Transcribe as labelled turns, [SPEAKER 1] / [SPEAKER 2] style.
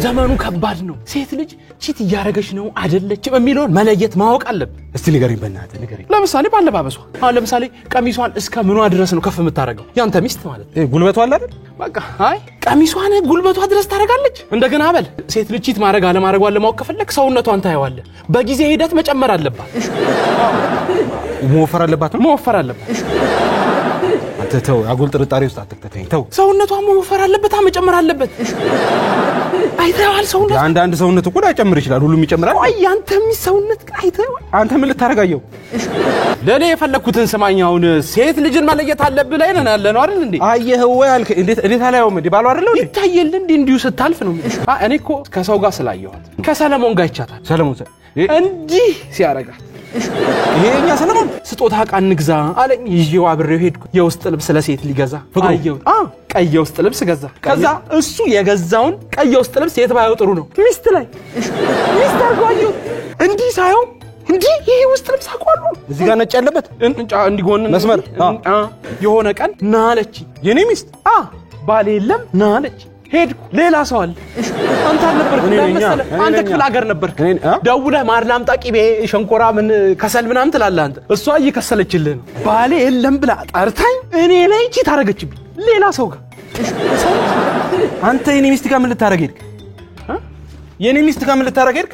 [SPEAKER 1] ዘመኑ ከባድ ነው ሴት ልጅ ቺት ያረገሽ ነው አይደለች በሚለው መለየት ማወቅ አለበት
[SPEAKER 2] እስቲ ንገሪኝ በእናትህ ንገሪኝ
[SPEAKER 1] ለምሳሌ ባለባበሷ አሁን ለምሳሌ ቀሚሷን እስከ ምኗ ድረስ ነው ከፍ የምታረገው ያንተ ሚስት ማለት
[SPEAKER 2] ጉልበቷ አለ አይደል
[SPEAKER 1] በቃ አይ ቀሚሷን ጉልበቷ ድረስ ታረጋለች እንደገና በል ሴት ልጅ ቺት ማረግ አለ ማረጓን ለማወቅ ከፈለክ ሰውነቷን ታየዋለህ በጊዜ ሂደት መጨመር አለባት
[SPEAKER 2] መወፈር አለባት ተው አጉል ጥርጣሬ ውስጥ አትከተኝ ተው
[SPEAKER 1] ሰውነቷ መወፈር አለበት መጨመር አለበት አይተዋል ሰውነት
[SPEAKER 2] አንድ ሰውነት እኮ ላይጨምር ይችላል ሁሉም ይጨምራል
[SPEAKER 1] አይ አንተም ሰውነት አይተዋል
[SPEAKER 2] አንተ ምን ልታረጋየው
[SPEAKER 1] ለኔ የፈለኩትን ሰማኛውን ሴት ልጅን መለየት አለብህ ላይ ነን ያለ ነው አይደል እንዴ
[SPEAKER 2] አየህ ወይ አልከ እንዴት አላየውም እንዴ ባሉ አይደል እንዴ
[SPEAKER 1] ይታየል እንዴ እንዲሁ ስታልፍ ነው እኔ እኮ ከሰው ጋር ስላየኋት ከሰለሞን ጋር ይቻታል
[SPEAKER 2] ሰለሞን
[SPEAKER 1] እንዲህ ሲያረጋት
[SPEAKER 2] ይሄኛ ሰለሞን
[SPEAKER 1] ስጦታ ቃን ንግዛ አለኝ ይዤው አብሬው ሄድኩ የውስጥ ልብስ ለሴት ሊገዛ አየው ቀይ የውስጥ ልብስ ገዛ ከዛ እሱ የገዛውን ቀይ የውስጥ ልብስ የት ባየው ጥሩ ነው ሚስት ላይ ሚስት አርጓዩ እንዲህ ሳይው እንዲህ ይሄ ውስጥ ልብስ አቋሉ
[SPEAKER 2] እዚህ ጋር ነጭ ያለበት
[SPEAKER 1] እንዲጎን
[SPEAKER 2] መስመር
[SPEAKER 1] የሆነ ቀን ናለች
[SPEAKER 2] የኔ ሚስት
[SPEAKER 1] ባል የለም ናለች ሄድኩ ሌላ ሰው አለ አንተ አልነበርክ ለምሳሌ አንተ ክፍለ ሀገር ነበርክ ደውለህ ማር ላምጣ ቂቤ ሸንኮራ ምን ከሰል ምናምን ትላለህ አንተ እሷ እየከሰለችልህ ነው ባሌ የለም ብላ ጠርታኝ እኔ ላይ ቺት አረገችብኝ ሌላ ሰው ጋር
[SPEAKER 2] አንተ የኔ ሚስት ጋር ምን ልታረግ ሄድክ የኔ ሚስት ጋር ምን ልታረግ ሄድክ